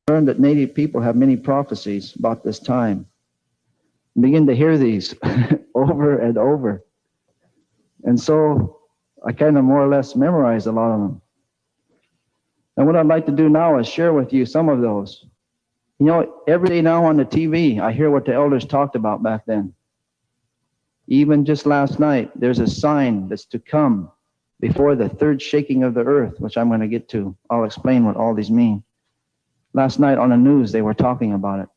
learned that Native people have many prophecies about this time. Begin to hear these over and over. And so I kind of more or less memorized a lot of them. And what I'd like to do now is share with you some of those. You know, every day now on the TV, I hear what the elders talked about back then. Even just last night, there's a sign that's to come before the third shaking of the earth, which I'm going to get to. I'll explain what all these mean. Last night on the news, they were talking about it.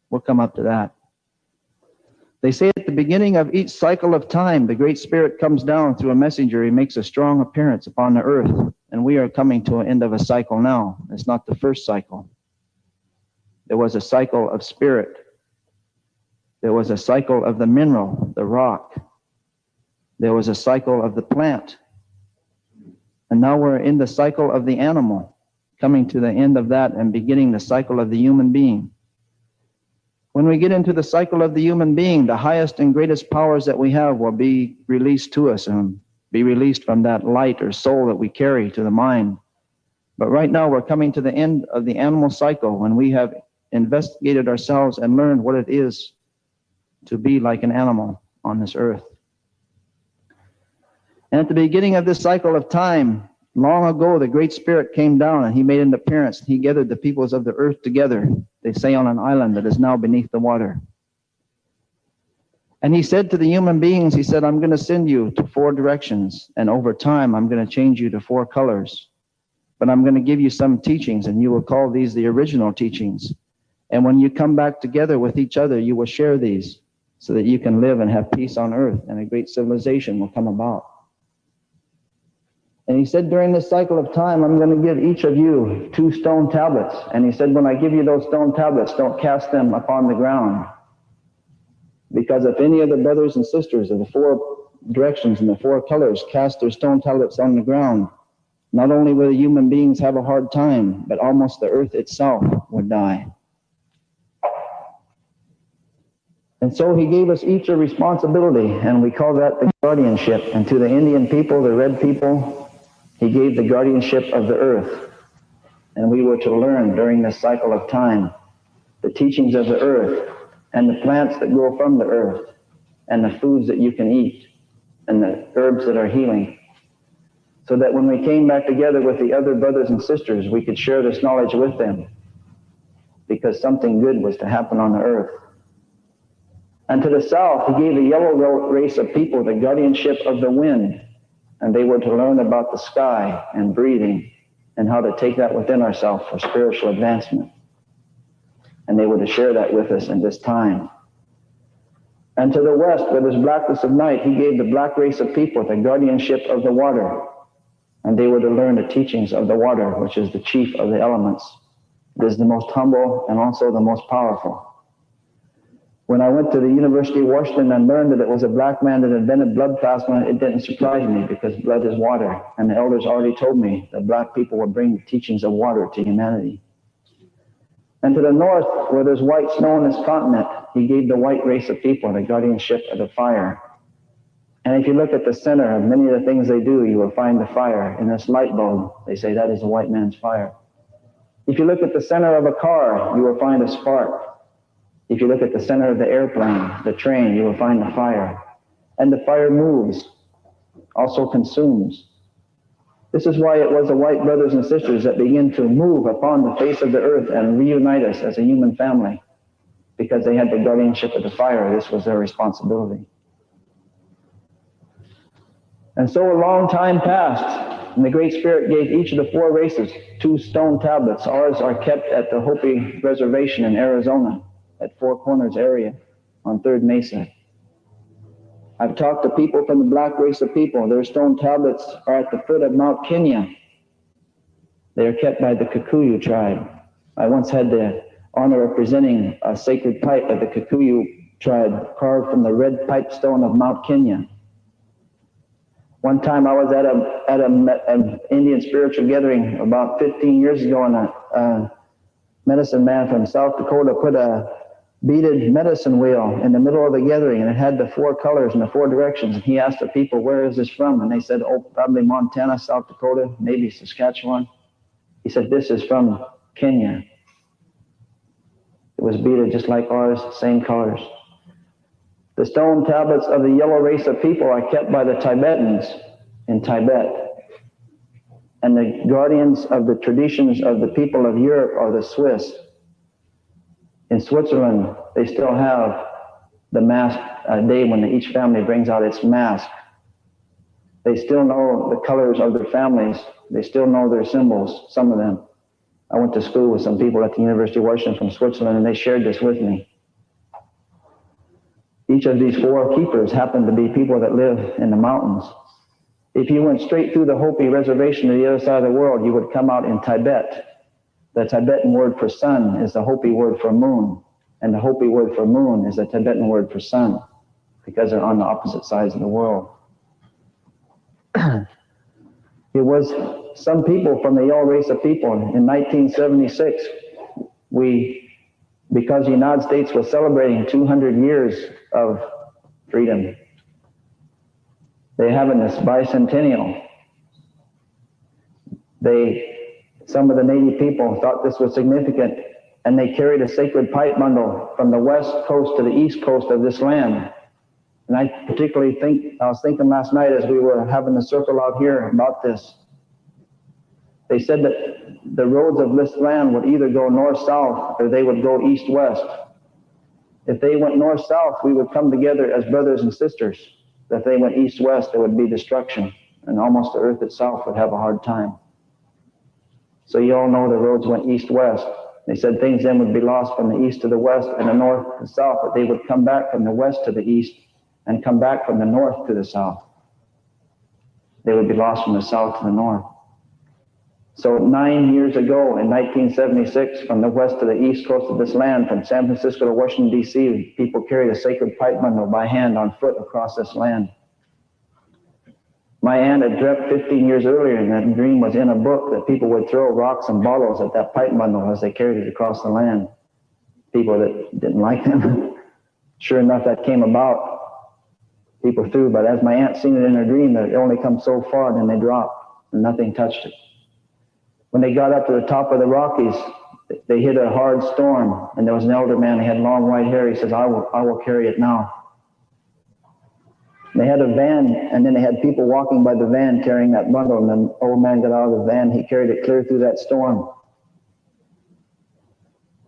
We'll come up to that. They say at the beginning of each cycle of time, the Great Spirit comes down through a messenger. He makes a strong appearance upon the earth. And we are coming to an end of a cycle now. It's not the first cycle. There was a cycle of spirit. There was a cycle of the mineral, the rock. There was a cycle of the plant. And now we're in the cycle of the animal, coming to the end of that and beginning the cycle of the human being. When we get into the cycle of the human being, the highest and greatest powers that we have will be released to us and be released from that light or soul that we carry to the mind. But right now we're coming to the end of the animal cycle when we have investigated ourselves and learned what it is to be like an animal on this earth. And at the beginning of this cycle of time, long ago, the Great Spirit came down and he made an appearance. He gathered the peoples of the earth together, they say, on an island that is now beneath the water. And he said to the human beings, he said, I'm going to send you to 4 directions, and over time, I'm going to change you to 4 colors. But I'm going to give you some teachings, and you will call these the original teachings. And when you come back together with each other, you will share these so that you can live and have peace on earth, and a great civilization will come about. And he said, during this cycle of time, I'm going to give each of you 2 stone tablets. And he said, when I give you those stone tablets, don't cast them upon the ground. Because if any of the brothers and sisters of the 4 directions and the 4 colors cast their stone tablets on the ground, not only will the human beings have a hard time, but almost the earth itself would die. And so he gave us each a responsibility, and we call that the guardianship. And to the Indian people, the red people, he gave the guardianship of the earth. And we were to learn during this cycle of time the teachings of the earth and the plants that grow from the earth and the foods that you can eat and the herbs that are healing. So that when we came back together with the other brothers and sisters, we could share this knowledge with them, because something good was to happen on the earth. And to the south, he gave the yellow race of people the guardianship of the wind, and they were to learn about the sky and breathing and how to take that within ourselves for spiritual advancement. And they were to share that with us in this time. And to the west, where there's blackness of night, he gave the black race of people the guardianship of the water, and they were to learn the teachings of the water, which is the chief of the elements. It is the most humble and also the most powerful. When I went to the University of Washington and learned that it was a black man that invented blood plasma, it didn't surprise me, because blood is water. And the elders already told me that black people would bring the teachings of water to humanity. And to the north, where there's white snow on this continent, he gave the white race of people the guardianship of the fire. And if you look at the center of many of the things they do, you will find the fire. In this light bulb, they say that is the white man's fire. If you look at the center of a car, you will find a spark. If you look at the center of the airplane, the train, you will find the fire. And the fire moves, also consumes. This is why it was the white brothers and sisters that began to move upon the face of the earth and reunite us as a human family, because they had the guardianship of the fire. This was their responsibility. And so a long time passed, and the Great Spirit gave each of the 4 races 2 stone tablets. Ours are kept at the Hopi Reservation in Arizona, at 4 Corners area on 3rd Mesa. I've talked to people from the black race of people. Their stone tablets are at the foot of Mount Kenya. They are kept by the Kikuyu tribe. I once had the honor of presenting a sacred pipe of the Kikuyu tribe carved from the red pipestone of Mount Kenya. One time I was at an Indian spiritual gathering about 15 years ago, and a medicine man from South Dakota put a beaded medicine wheel in the middle of the gathering, and it had the 4 colors and the 4 directions. And he asked the people, where is this from? And they said, oh, probably Montana, South Dakota, maybe Saskatchewan. He said, this is from Kenya. It was beaded just like ours, same colors. The stone tablets of the yellow race of people are kept by the Tibetans in Tibet. And the guardians of the traditions of the people of Europe are the Swiss. In Switzerland, they still have the mask day when each family brings out its mask. They still know the colors of their families. They still know their symbols, some of them. I went to school with some people at the University of Washington from Switzerland, and they shared this with me. Each of these four keepers happen to be people that live in the mountains. If you went straight through the Hopi reservation to the other side of the world, you would come out in Tibet. The Tibetan word for sun is the Hopi word for moon, and the Hopi word for moon is the Tibetan word for sun, because they're on the opposite sides of the world. It was some people from the yellow race of people. In 1976, because the United States was celebrating 200 years of freedom, they're having this bicentennial. Some of the Native people thought this was significant, and they carried a sacred pipe bundle from the west coast to the east coast of this land. And I particularly I was thinking last night as we were having the circle out here about this. They said that the roads of this land would either go north-south or they would go east-west. If they went north-south, we would come together as brothers and sisters. If they went east-west, there would be destruction, and almost the earth itself would have a hard time. So you all know the roads went east-west. They said things then would be lost from the east to the west and the north to the south, but they would come back from the west to the east and come back from the north to the south. They would be lost from the south to the north. So 9 years ago, in 1976, from the west to the east coast of this land, from San Francisco to Washington, D.C., people carried a sacred pipe bundle by hand on foot across this land. My aunt had dreamt 15 years earlier, and that dream was in a book, that people would throw rocks and bottles at that pipe bundle as they carried it across the land. People that didn't like them. Sure enough, that came about. People threw, but as my aunt seen it in her dream, that it only come so far, and then they dropped, and nothing touched it. When they got up to the top of the Rockies, they hit a hard storm, and there was an elder man. He had long white hair. He says, I will carry it now. They had a van, and then they had people walking by the van carrying that bundle, and then the old man got out of the van. He carried it clear through that storm.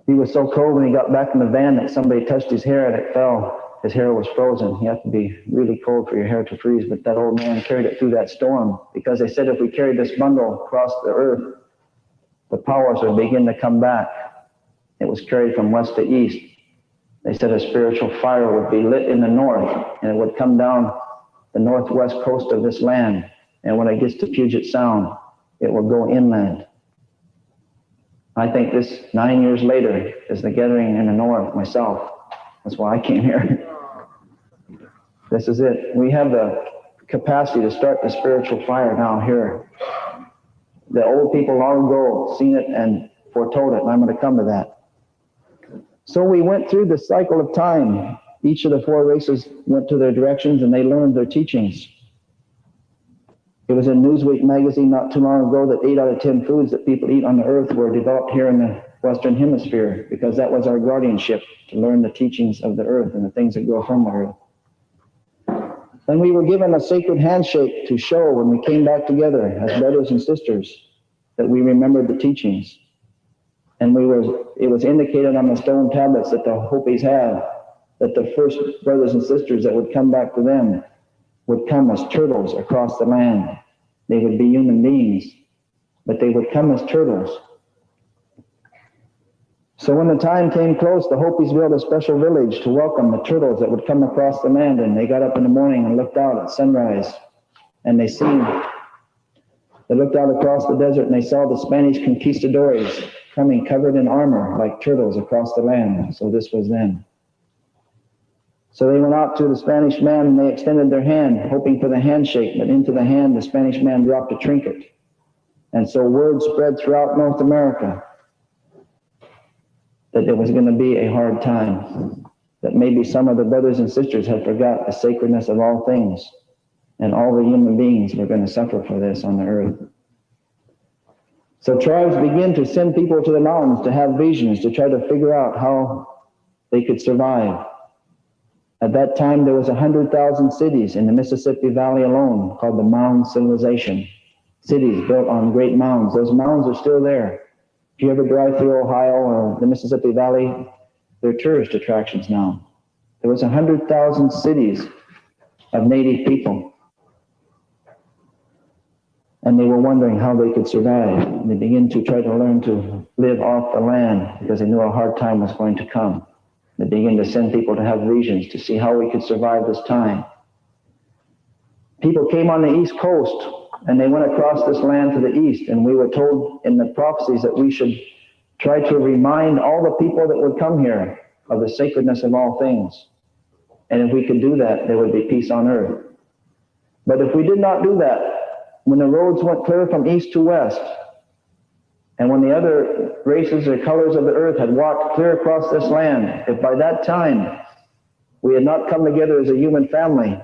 He was so cold when he got back in the van that somebody touched his hair and it fell. His hair was frozen. You have to be really cold for your hair to freeze, but that old man carried it through that storm, because they said if we carried this bundle across the earth, the powers would begin to come back. It was carried from west to east. They said a spiritual fire would be lit in the north, and it would come down the northwest coast of this land. And when it gets to Puget Sound, it will go inland. I think this 9 years later is the gathering in the north myself. That's why I came here. This is it. We have the capacity to start the spiritual fire now here. The old people long ago seen it and foretold it, and I'm going to come to that. So we went through the cycle of time. Each of the four races went to their directions, and they learned their teachings. It was in Newsweek magazine not too long ago that 8 out of 10 foods that people eat on the earth were developed here in the Western Hemisphere, because that was our guardianship, to learn the teachings of the earth and the things that grow from the earth. And we were given a sacred handshake to show when we came back together as brothers and sisters that we remembered the teachings. And it was indicated on the stone tablets that the Hopis have, that the first brothers and sisters that would come back to them would come as turtles across the land. They would be human beings, but they would come as turtles. So when the time came close, the Hopis built a special village to welcome the turtles that would come across the land, and they got up in the morning and looked out at sunrise, and they looked out across the desert, and they saw the Spanish conquistadors coming covered in armor like turtles across the land. So this was them. So they went out to the Spanish man, and they extended their hand, hoping for the handshake, but into the hand the Spanish man dropped a trinket. And so word spread throughout North America that there was going to be a hard time, that maybe some of the brothers and sisters had forgot the sacredness of all things, and all the human beings were going to suffer for this on the earth. So tribes begin to send people to the mountains to have visions, to try to figure out how they could survive. At that time, there was 100,000 cities in the Mississippi Valley alone called the Mound Civilization. Cities built on great mounds. Those mounds are still there. If you ever drive through Ohio or the Mississippi Valley, they're tourist attractions now. There was 100,000 cities of native people. And they were wondering how they could survive. And they began to try to learn to live off the land because they knew a hard time was going to come. They began to send people to have visions to see how we could survive this time. People came on the East Coast and they went across this land to the east, and we were told in the prophecies that we should try to remind all the people that would come here of the sacredness of all things. And if we could do that, there would be peace on earth. But if we did not do that, when the roads went clear from east to west, and when the other races or colors of the earth had walked clear across this land, if by that time we had not come together as a human family,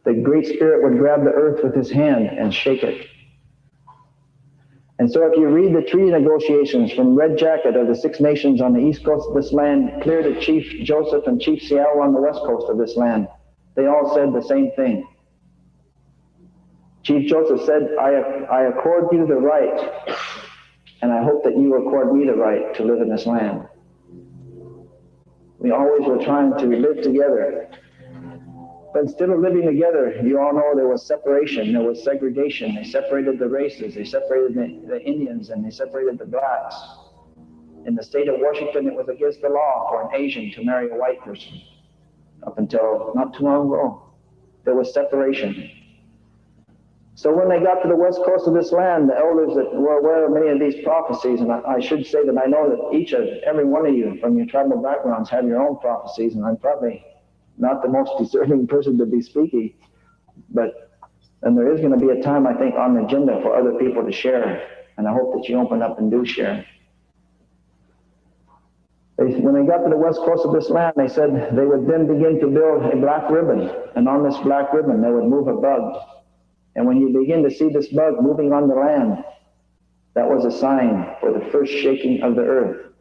the Great Spirit would grab the earth with his hand and shake it. And so if you read the treaty negotiations from Red Jacket of the Six Nations on the east coast of this land, clear to Chief Joseph and Chief Seattle on the west coast of this land, they all said the same thing. Chief Joseph said, I accord you the right, and I hope that you accord me the right to live in this land. We always were trying to live together. But instead of living together, you all know there was separation, there was segregation. They separated the races, they separated the Indians, and they separated the blacks. In the state of Washington, it was against the law for an Asian to marry a white person. Up until not too long ago, there was separation. So when they got to the west coast of this land, the elders that were aware of many of these prophecies, and I should say that I know that every one of you from your tribal backgrounds have your own prophecies, and I'm probably not the most deserving person to be speaking, and there is going to be a time, I think, on the agenda for other people to share, and I hope that you open up and do share. When they got to the west coast of this land, they said they would then begin to build a black ribbon, and on this black ribbon they would move a bug. And when you begin to see this bug moving on the land, that was a sign for the first shaking of the earth.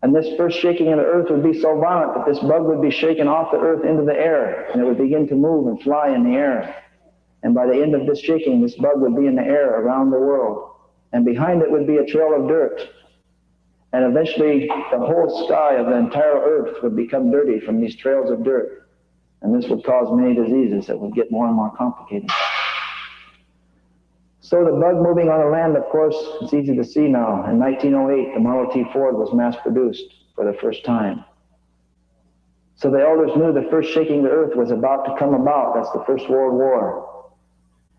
And this first shaking of the earth would be so violent that this bug would be shaken off the earth into the air, and it would begin to move and fly in the air. And by the end of this shaking, this bug would be in the air around the world. And behind it would be a trail of dirt. And eventually, the whole sky of the entire earth would become dirty from these trails of dirt. And this would cause many diseases that would get more and more complicated. So the bug moving on the land, of course, it's easy to see now. In 1908, the Model T Ford was mass-produced for the first time. So the elders knew the first shaking of the earth was about to come about. That's the First World War.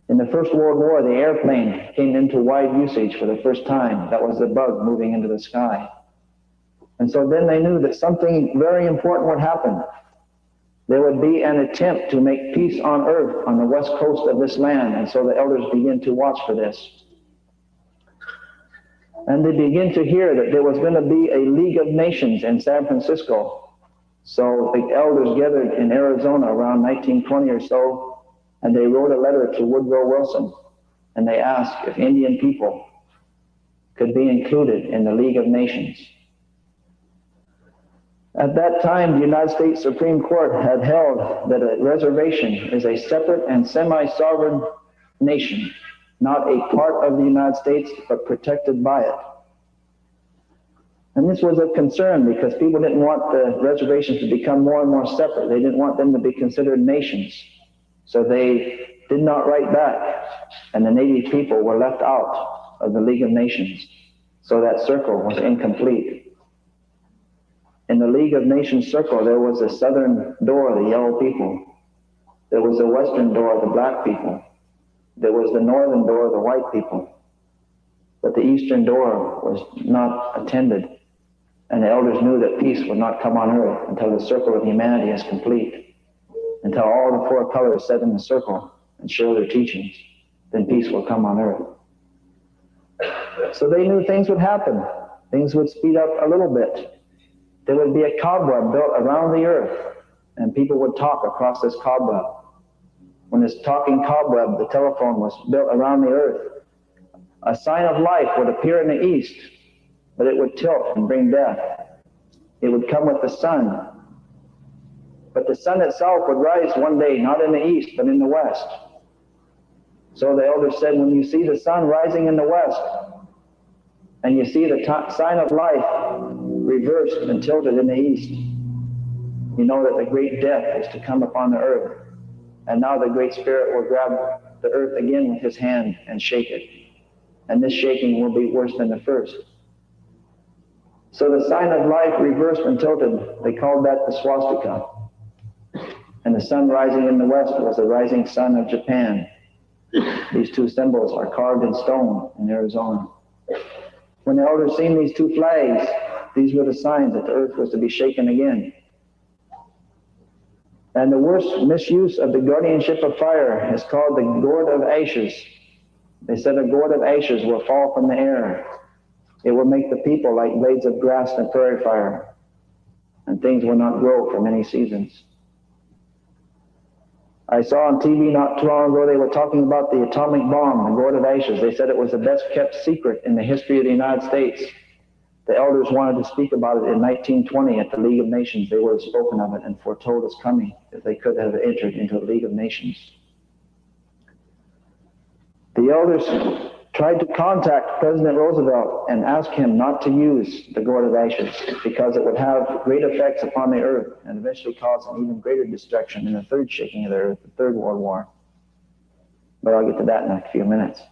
In the First World War, the airplane came into wide usage for the first time. That was the bug moving into the sky. And so then they knew that something very important would happen. There would be an attempt to make peace on earth on the west coast of this land, and so the elders begin to watch for this. And they begin to hear that there was going to be a League of Nations in San Francisco. So the elders gathered in Arizona around 1920 or so, and they wrote a letter to Woodrow Wilson, and they asked if Indian people could be included in the League of Nations. At that time, the United States Supreme Court had held that a reservation is a separate and semi-sovereign nation, not a part of the United States, but protected by it. And this was a concern because people didn't want the reservations to become more and more separate. They didn't want them to be considered nations. So they did not write back, and the Native people were left out of the League of Nations. So that circle was incomplete. In the League of Nations circle, there was the southern door, the yellow people. There was the western door, the black people. There was the northern door, the white people. But the eastern door was not attended. And the elders knew that peace would not come on earth until the circle of humanity is complete. Until all the four colors sit in the circle and share their teachings, then peace will come on earth. So they knew things would happen. Things would speed up a little bit. There would be a cobweb built around the earth, and people would talk across this cobweb. When this talking cobweb, the telephone, was built around the earth, a sign of life would appear in the east, but it would tilt and bring death. It would come with the sun, but the sun itself would rise one day, not in the east, but in the west. So the elders said, when you see the sun rising in the west, and you see the sign of life reversed and tilted in the east, you know that the great death is to come upon the earth. And now the Great Spirit will grab the earth again with his hand and shake it. And this shaking will be worse than the first. So the sign of life reversed and tilted, they called that the swastika. And the sun rising in the west was the rising sun of Japan. These two symbols are carved in stone in Arizona. When the elders seen these two flags, these were the signs that the earth was to be shaken again. And the worst misuse of the guardianship of fire is called the gourd of ashes. They said a gourd of ashes will fall from the air. It will make the people like blades of grass in a prairie fire, and things will not grow for many seasons. I saw on TV not too long ago, they were talking about the atomic bomb, the gourd of ashes. They said it was the best kept secret in the history of the United States. The elders wanted to speak about it in 1920 at the League of Nations. They would have spoken of it and foretold its coming if they could have entered into the League of Nations. The elders tried to contact President Roosevelt and ask him not to use the gourd of ashes because it would have great effects upon the earth and eventually cause an even greater destruction in the third shaking of the earth, the Third World War. But I'll get to that in a few minutes.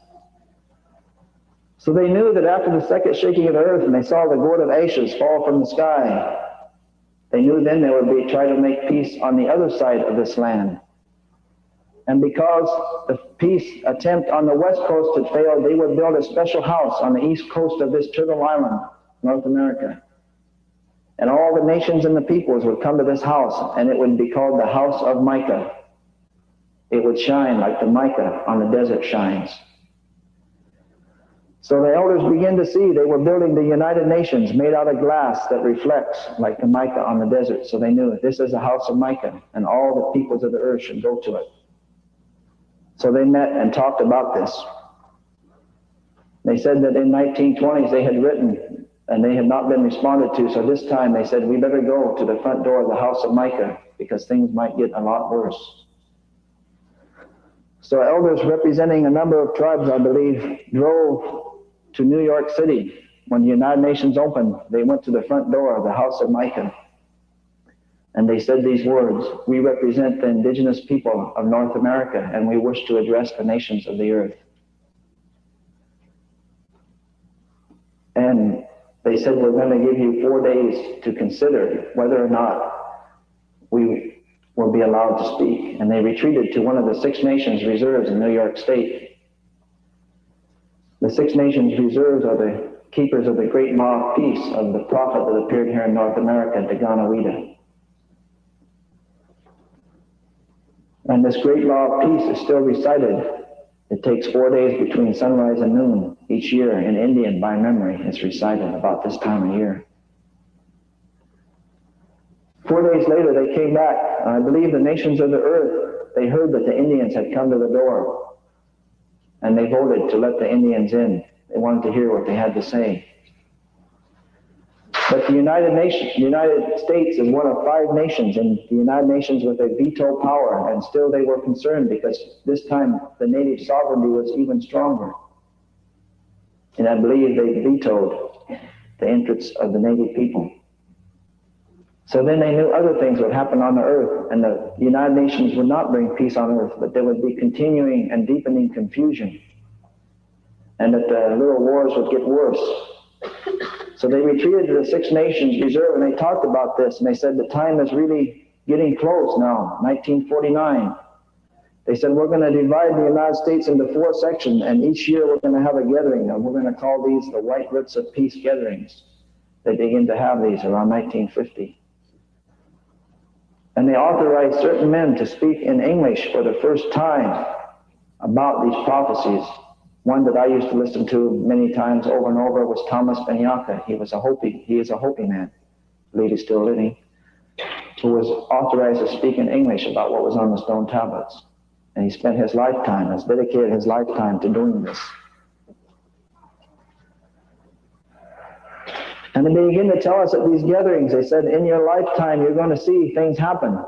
So they knew that after the second shaking of the earth and they saw the gourd of ashes fall from the sky, they knew then they would be trying to make peace on the other side of this land. And because the peace attempt on the west coast had failed, they would build a special house on the east coast of this Turtle Island, North America. And all the nations and the peoples would come to this house, and it would be called the House of Mica. It would shine like the mica on the desert shines. So the elders began to see they were building the United Nations made out of glass that reflects like the mica on the desert. So they knew this is a house of mica, and all the peoples of the earth should go to it. So they met and talked about this. They said that in 1920s they had written and they had not been responded to. So this time they said, we better go to the front door of the House of Mica because things might get a lot worse. So elders representing a number of tribes, I believe, drove to New York City. When the United Nations opened, they went to the front door of the House of Mica. And they said these words, we represent the indigenous people of North America, and we wish to address the nations of the earth. And they said, we're going to give you 4 days to consider whether or not we will be allowed to speak. And they retreated to one of the Six Nations reserves in New York State. The Six Nations reserves are the keepers of the great law of peace of the prophet that appeared here in North America, Daganawida. And this great law of peace is still recited. It takes 4 days between sunrise and noon each year in Indian by memory. It's recited about this time of year. 4 days later, they came back. I believe the nations of the earth, they heard that the Indians had come to the door. And they voted to let the Indians in. They wanted to hear what they had to say. But the United States is one of 5 nations, and the United Nations with a veto power, and still they were concerned because this time the native sovereignty was even stronger. And I believe they vetoed the entrance of the native people. So then they knew other things would happen on the earth, and the United Nations would not bring peace on earth, but there would be continuing and deepening confusion, and that the little wars would get worse. So they retreated to the Six Nations Reserve, and they talked about this, and they said the time is really getting close now, 1949. They said, we're going to divide the United States into 4 sections, and each year we're going to have a gathering, and we're going to call these the White Roots of Peace gatherings. They begin to have these around 1950. And they authorized certain men to speak in English for the first time about these prophecies. One that I used to listen to many times over and over was Thomas Benyaka. He is a Hopi man, I believe he's still living, who was authorized to speak in English about what was on the stone tablets. And he spent his lifetime, has dedicated his lifetime to doing this. And they begin to tell us at these gatherings, they said, in your lifetime, you're going to see things happen.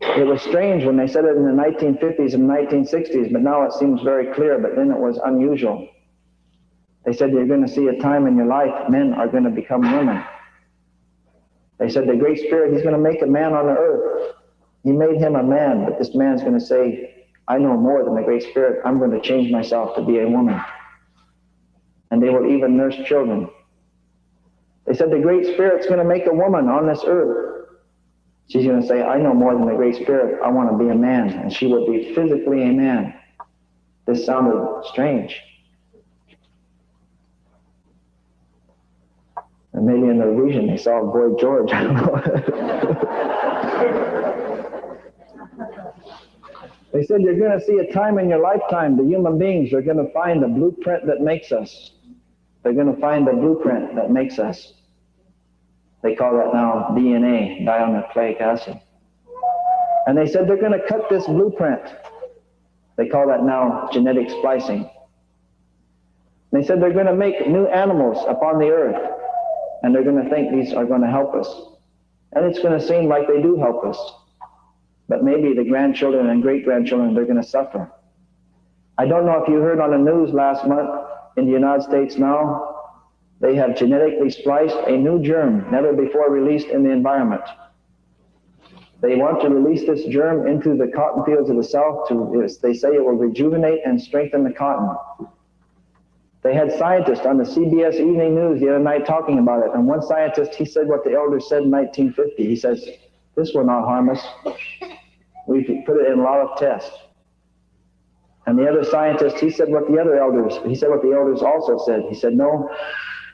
It was strange when they said it in the 1950s and 1960s, but now it seems very clear, but then it was unusual. They said, you're going to see a time in your life, men are going to become women. They said, the Great Spirit, he's going to make a man on the earth. He made him a man, but this man's going to say, I know more than the Great Spirit. I'm going to change myself to be a woman. And they will even nurse children. They said, the Great Spirit's going to make a woman on this earth. She's going to say, I know more than the Great Spirit. I want to be a man. And she will be physically a man. This sounded strange. And maybe in their vision they saw Boy George. I don't know. They said, you're going to see a time in your lifetime, the human beings are going to find the blueprint that makes us. They're going to find the blueprint that makes us. They call that now DNA, dinucleic acid. And they said they're going to cut this blueprint. They call that now genetic splicing. They said they're going to make new animals upon the earth. And they're going to think these are going to help us. And it's going to seem like they do help us. But maybe the grandchildren and great-grandchildren, they're going to suffer. I don't know if you heard on the news last month, in the United States now, they have genetically spliced a new germ, never before released in the environment. They want to release this germ into the cotton fields of the South. They say it will rejuvenate and strengthen the cotton. They had scientists on the CBS Evening News the other night talking about it. And one scientist, he said what the elders said in 1950. He says, this will not harm us. We've put it in a lot of tests. And the other scientist, he said what the elders also said. He said, no,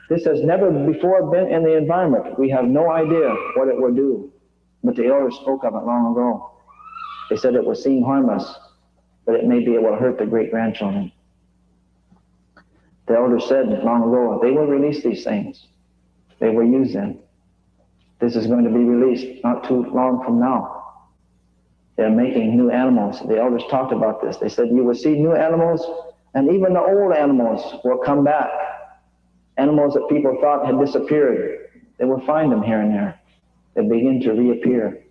this has never before been in the environment. We have no idea what it will do. But the elders spoke of it long ago. They said it will seem harmless, but it will hurt the great-grandchildren. The elders said long ago, they will release these things. They will use them. This is going to be released not too long from now. They're making new animals. The elders talked about this. They said you will see new animals, and even the old animals will come back. Animals that people thought had disappeared. They will find them here and there. They begin to reappear.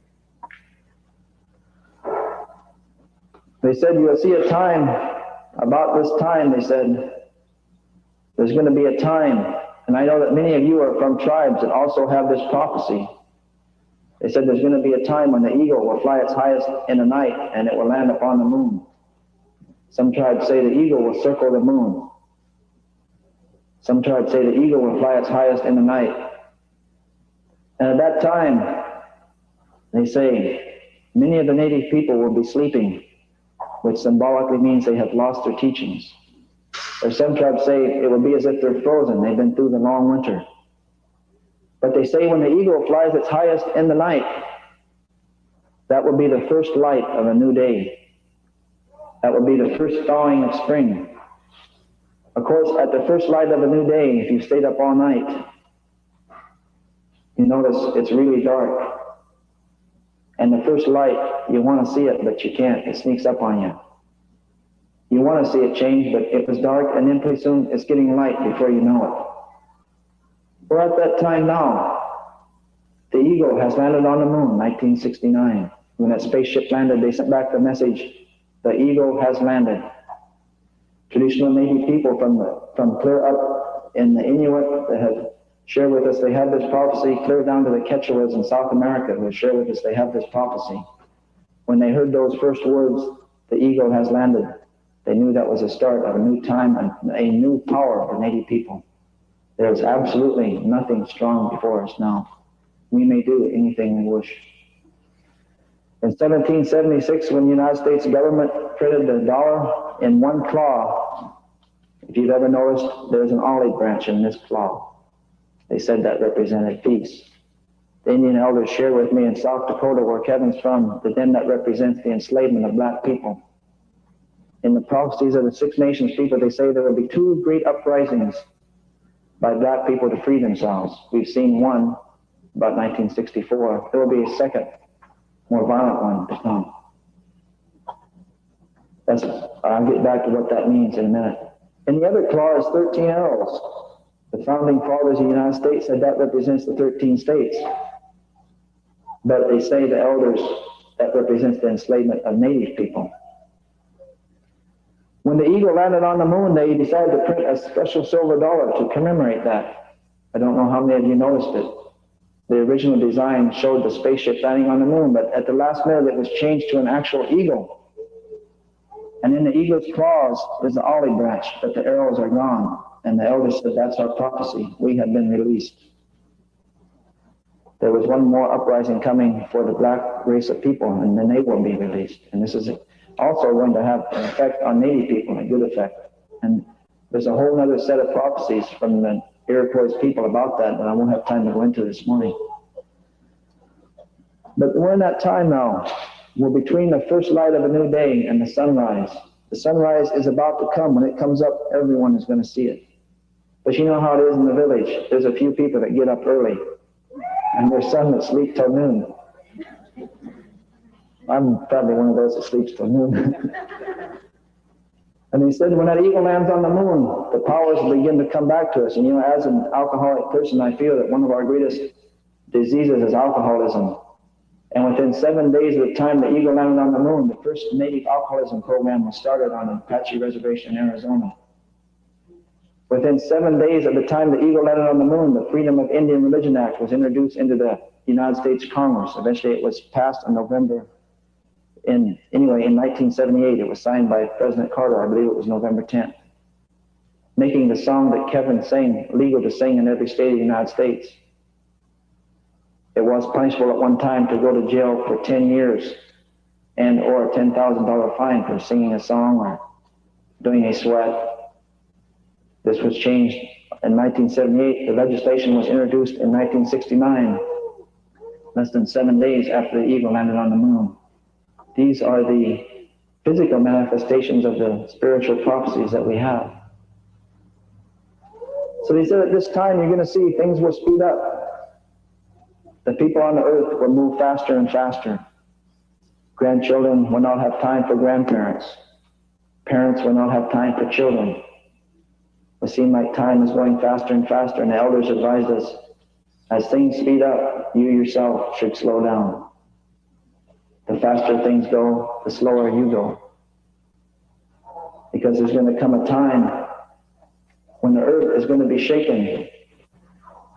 They said you will see a time, about this time, they said, there's going to be a time, and I know that many of you are from tribes that also have this prophecy. They said there's going to be a time when the eagle will fly its highest in the night and it will land upon the moon. Some tribes say the eagle will circle the moon. Some tribes say the eagle will fly its highest in the night. And at that time, they say, many of the native people will be sleeping, which symbolically means they have lost their teachings. Or some tribes say it will be as if they're frozen. They've been through the long winter. But they say when the eagle flies its highest in the night, that will be the first light of a new day. That will be the first thawing of spring. Of course, at the first light of a new day, if you stayed up all night, you notice it's really dark. And the first light, you want to see it, but you can't. It sneaks up on you. You want to see it change, but it was dark, and then pretty soon it's getting light before you know it. We're at that time now. The eagle has landed on the moon, 1969. When that spaceship landed, they sent back the message, the eagle has landed. Traditional Native people from clear up in the Inuit that have shared with us, they have this prophecy clear down to the Quechuas in South America who have shared with us, they have this prophecy. When they heard those first words, the eagle has landed, they knew that was the start of a new time and a new power for Native people. There is absolutely nothing strong before us now. We may do anything we wish. In 1776, when the United States government printed the dollar in one claw, if you've ever noticed, there's an olive branch in this claw. They said that represented peace. The Indian elders shared with me in South Dakota, where Kevin's from, the den that represents the enslavement of black people. In the prophecies of the Six Nations people, they say there will be two great uprisings by black people to free themselves. We've seen one about 1964. There will be a second, more violent one to come. I'll get back to what that means in a minute. And the other claw is 13 arrows. The founding fathers of the United States said that represents the 13 states. But they say the elders, that represents the enslavement of native people. When the eagle landed on the moon, they decided to print a special silver dollar to commemorate that. I don't know how many of you noticed it. The original design showed the spaceship landing on the moon, but at the last minute it was changed to an actual eagle. And in the eagle's claws is the olive branch, but the arrows are gone. And the elders said, that's our prophecy. We have been released. There was one more uprising coming for the black race of people, and then they will be released. And this is also going to have an effect on native people, a good effect. And there's a whole other set of prophecies from the Iroquois people about that I won't have time to go into this morning. But we're in that time now. We're between the first light of a new day and the sunrise. The sunrise is about to come. When it comes up, everyone is going to see it. But you know how it is in the village. There's a few people that get up early, and there's some that sleep till noon. I'm probably one of those that sleeps till noon. And he said, when that eagle lands on the moon, the powers will begin to come back to us. And you know, as an alcoholic person, I feel that one of our greatest diseases is alcoholism. And within 7 days of the time the eagle landed on the moon, the first native alcoholism program was started on Apache Reservation in Arizona. Within 7 days of the time the eagle landed on the moon, the Freedom of Indian Religion Act was introduced into the United States Congress. Eventually it was passed in November. In 1978, it was signed by President Carter. I believe it was November 10th, making the song that Kevin sang legal to sing in every state of the United States. It was punishable at one time to go to jail for 10 years and or a $10,000 fine for singing a song or doing a sweat. This was changed in 1978. The legislation was introduced in 1969, less than 7 days after the eagle landed on the moon. These are the physical manifestations of the spiritual prophecies that we have. So they said at this time you're going to see things will speed up. The people on the earth will move faster and faster. Grandchildren will not have time for grandparents. Parents will not have time for children. It seems like time is going faster and faster, and the elders advised us, as things speed up, you yourself should slow down. The faster things go, the slower you go. Because there's going to come a time when the earth is going to be shaken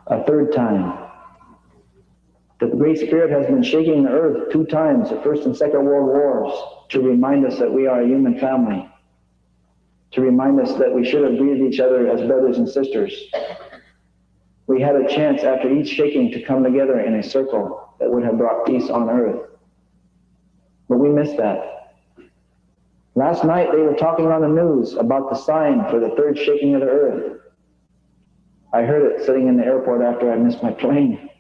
a third time. The Great Spirit has been shaking the earth 2 times, the First and Second World Wars, to remind us that we are a human family, to remind us that we should have greeted each other as brothers and sisters. We had a chance after each shaking to come together in a circle that would have brought peace on earth. But we missed that. Last night they were talking on the news about the sign for the third shaking of the earth. I heard it sitting in the airport after I missed my plane.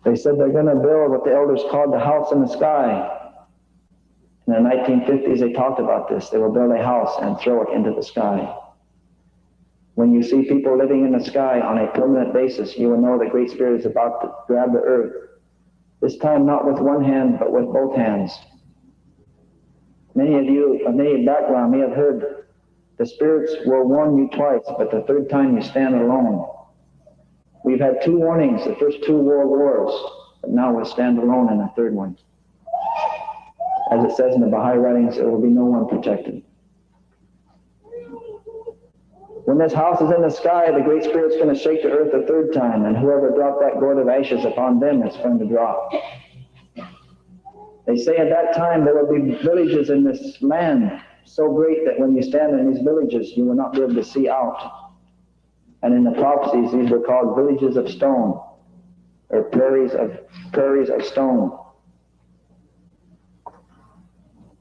They said they're going to build what the elders called the house in the sky. In the 1950s they talked about this. They will build a house and throw it into the sky. When you see people living in the sky on a permanent basis, you will know the Great Spirit is about to grab the earth. This time not with one hand, but with both hands. Many of you of native background may have heard the spirits will warn you twice, but the third time you stand alone. We've had 2 warnings, the first 2 world wars, but now we'll stand alone in the third one. As it says in the Baha'i writings, there will be no one protected. When this house is in the sky, the Great Spirit's going to shake the earth a third time, and whoever dropped that gourd of ashes upon them is going to drop. They say at that time there will be villages in this land so great that when you stand in these villages, you will not be able to see out. And in the prophecies, these were called villages of stone, or prairies of stone.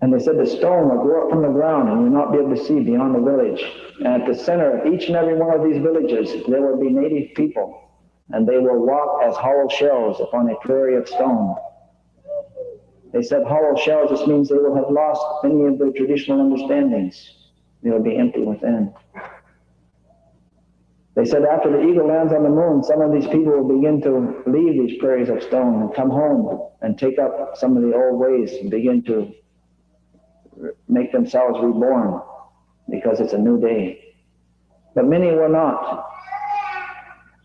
And they said the stone will grow up from the ground and you will not be able to see beyond the village. And at the center of each and every one of these villages, there will be native people, and they will walk as hollow shells upon a prairie of stone. They said hollow shells, this means they will have lost many of their traditional understandings. They will be empty within. They said after the eagle lands on the moon, some of these people will begin to leave these prairies of stone and come home and take up some of the old ways and begin to make themselves reborn, because it's a new day. but many were not.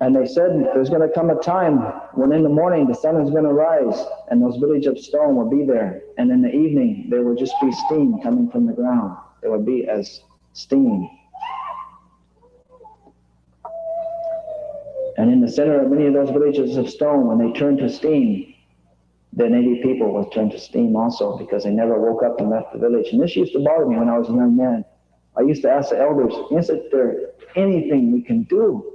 And they said there's going to come a time when in the morning the sun is going to rise and those villages of stone will be there. And in the evening there will just be steam coming from the ground. It will be as steam. And in the center of many of those villages of stone, when they turn to steam, the native people will turn to steam also, because they never woke up and left the village. And this used to bother me when I was a young man. I used to ask the elders, isn't there anything we can do?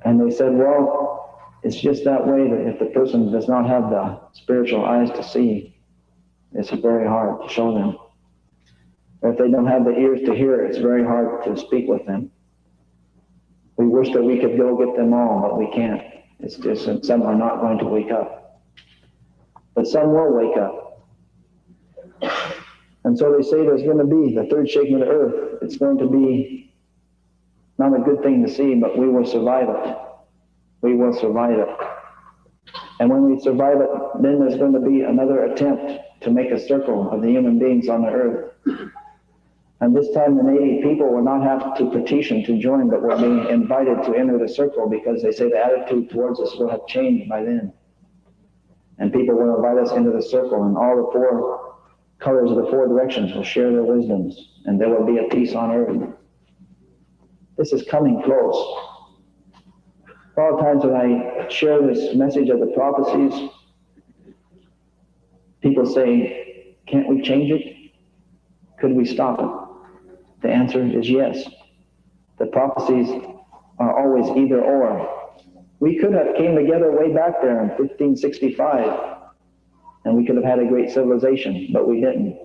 And they said, well, it's just that way, that if the person does not have the spiritual eyes to see, it's very hard to show them. Or if they don't have the ears to hear, it's very hard to speak with them. We wish that we could go get them all, but we can't. It's just that some are not going to wake up. But some will wake up. And so they say there's going to be the third shaking of the earth. It's going to be not a good thing to see, but we will survive it. We will survive it. And when we survive it, then there's going to be another attempt to make a circle of the human beings on the earth. And this time the native people will not have to petition to join, but will be invited to enter the circle, because they say the attitude towards us will have changed by then. And people will invite us into the circle, and all the four colors of the four directions will share their wisdoms, and there will be a peace on earth. This is coming close. A lot of times when I share this message of the prophecies, people say, can't we change it? Could we stop it? The answer is yes. The prophecies are always either or. We could have came together way back there in 1565, and we could have had a great civilization, but we didn't.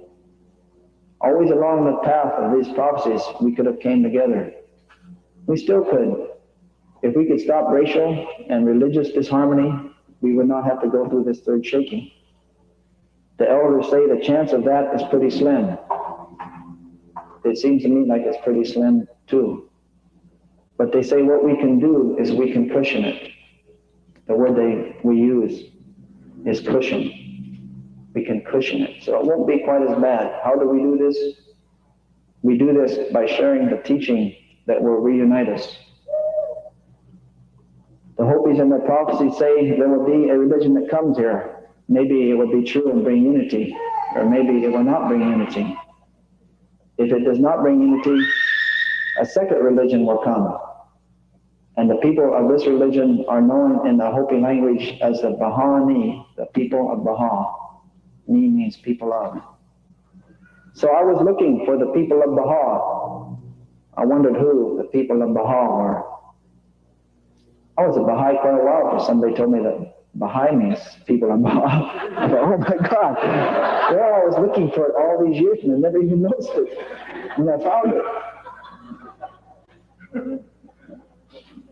Always along the path of these prophecies, we could have came together. We still could. If we could stop racial and religious disharmony, we would not have to go through this third shaking. The elders say the chance of that is pretty slim. It seems to me like it's pretty slim too. But they say what we can do is we can cushion it. The word we use is cushion. We can cushion it. So it won't be quite as bad. How do we do this? We do this by sharing the teaching that will reunite us. The Hopis and their prophecies say there will be a religion that comes here. Maybe it will be true and bring unity, or maybe it will not bring unity. If it does not bring unity, a second religion will come. And the people of this religion are known in the Hopi language as the Baha-Ni, the people of Baha. Ni means people of. So I was looking for the people of Baha. I wondered who the people of Baha were. I was a Baha'i quite a while before somebody told me that Baha'i means people of Baha. I thought, oh my God. Well, I was looking for it all these years and I never even noticed it. And I found it.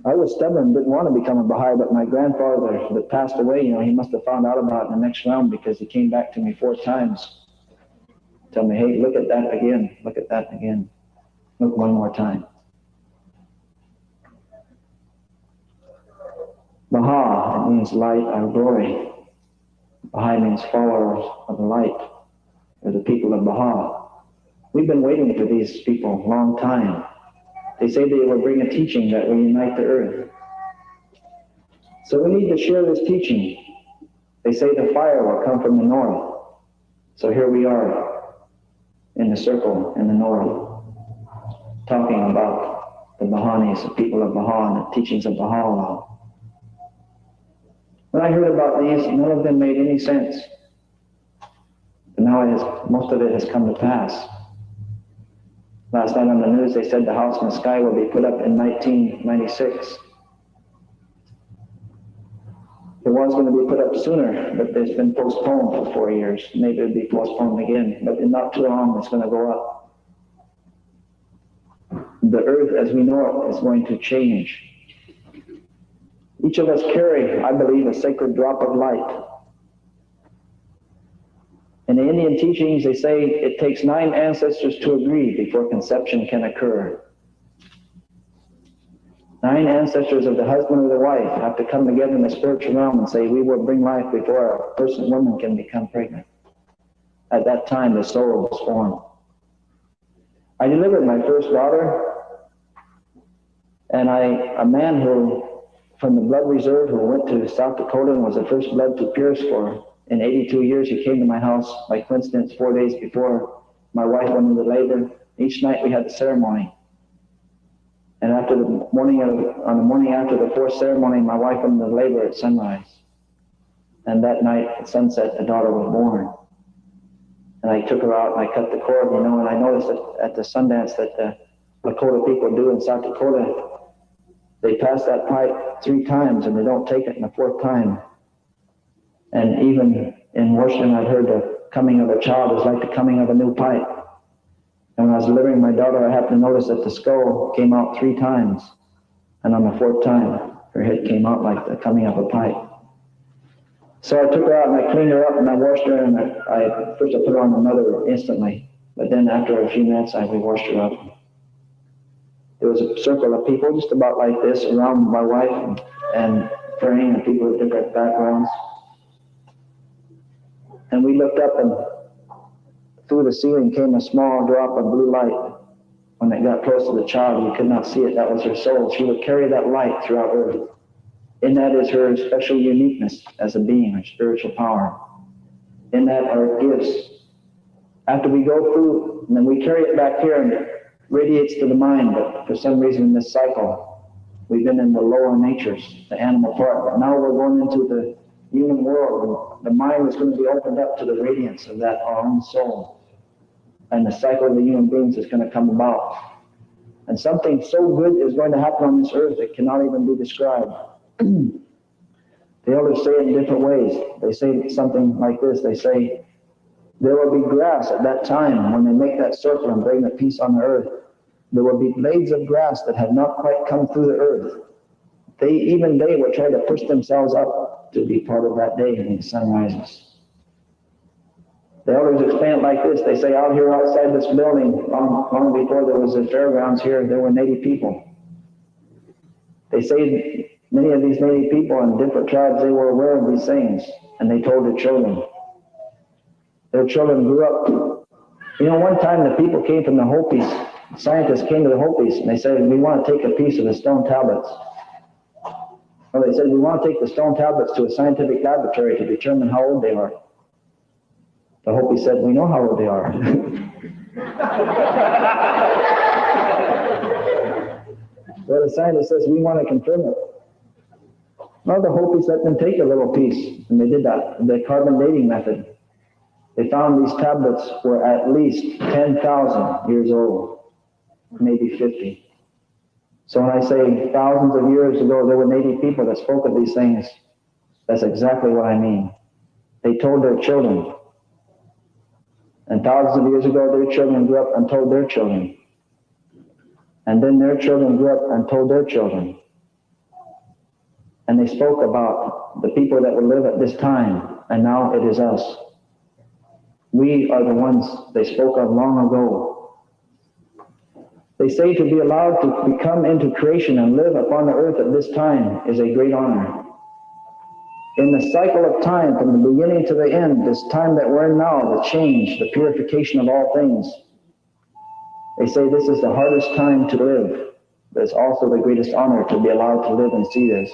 I was stubborn, didn't want to become a Baha'i, but my grandfather that passed away, he must have found out about it in the next round, because he came back to me 4 times. Tell me, hey, look at that again. Look at that again. Look one more time. Baha, it means light or glory. Baha'i means followers of the light, or the people of Baha. We've been waiting for these people a long time. They say they will bring a teaching that will unite the earth. So we need to share this teaching. They say the fire will come from the north. So here we are in the circle in the north, talking about the Bahanis, the people of Baha, and the teachings of Baha'u'llah. When I heard about these, none of them made any sense. But now most of it has come to pass. Last night on the news, they said the house in the sky will be put up in 1996. It was going to be put up sooner, but it's been postponed for 4 years. Maybe it'll be postponed again, but in not too long, it's going to go up. The earth as we know it is going to change. Each of us carry, I believe, a sacred drop of light. In the Indian teachings, they say it takes 9 ancestors to agree before conception can occur. 9 ancestors of the husband or the wife have to come together in the spiritual realm and say, we will bring life before a woman can become pregnant. At that time, the soul was formed. I delivered my first daughter, and a man who, from the blood reserve, who went to South Dakota and was the first blood to pierce for, in 82 years, he came to my house by coincidence 4 days before my wife went into labor. Each night we had the ceremony. And on the morning after the fourth ceremony, my wife went into labor at sunrise. And that night at sunset, a daughter was born. And I took her out and I cut the cord, and I noticed that at the Sundance that the Lakota people do in South Dakota, they pass that pipe 3 times and they don't take it in the 4th time. And even in Washington, I've heard the coming of a child is like the coming of a new pipe. And when I was delivering my daughter, I happened to notice that the skull came out 3 times. And on the 4th time, her head came out like the coming of a pipe. So I took her out and I cleaned her up and I washed her, and I put her on the mother instantly. But then after a few minutes, we washed her up. There was a circle of people just about like this around my wife and praying, and people with different backgrounds. And we looked up, and through the ceiling came a small drop of blue light. When it got close to the child, we could not see it. That was her soul. She would carry that light throughout earth. In that is her special uniqueness as a being, her spiritual power. In that are gifts. After we go through, and then we carry it back here, and it radiates to the mind, but for some reason in this cycle, we've been in the lower natures, the animal part, but now we're going into the human world. The mind is going to be opened up to the radiance of that, our own soul. And the cycle of the human beings is going to come about. And something so good is going to happen on this earth that cannot even be described. The elders say it in different ways. They say something like this. They say, there will be grass at that time when they make that circle and bring the peace on the earth. There will be blades of grass that have not quite come through the earth. They will try to push themselves up to be part of that day when the sun rises. The elders explain it like this. They say out here outside this building, long before there was the fairgrounds here, there were Native people. They say many of these Native people in different tribes, they were aware of these things, and they told their children. Their children grew up. One time the people came from the Hopis, scientists came to the Hopis, and they said, we want to take a piece of the stone tablets. Well, they said, we want to take the stone tablets to a scientific laboratory to determine how old they are. The Hopi said, we know how old they are. Well, the scientist says, we want to confirm it. Well, the Hopis let them take a little piece, and they did that, the carbon dating method. They found these tablets were at least 10,000 years old, maybe 50. So when I say thousands of years ago, there were Native people that spoke of these things. That's exactly what I mean. They told their children. And thousands of years ago, their children grew up and told their children. And then their children grew up and told their children. And they spoke about the people that would live at this time, and now it is us. We are the ones they spoke of long ago. They say to be allowed to come into creation and live upon the earth at this time is a great honor. In the cycle of time, from the beginning to the end, this time that we're in now, the change, the purification of all things, they say this is the hardest time to live, but it's also the greatest honor to be allowed to live and see this.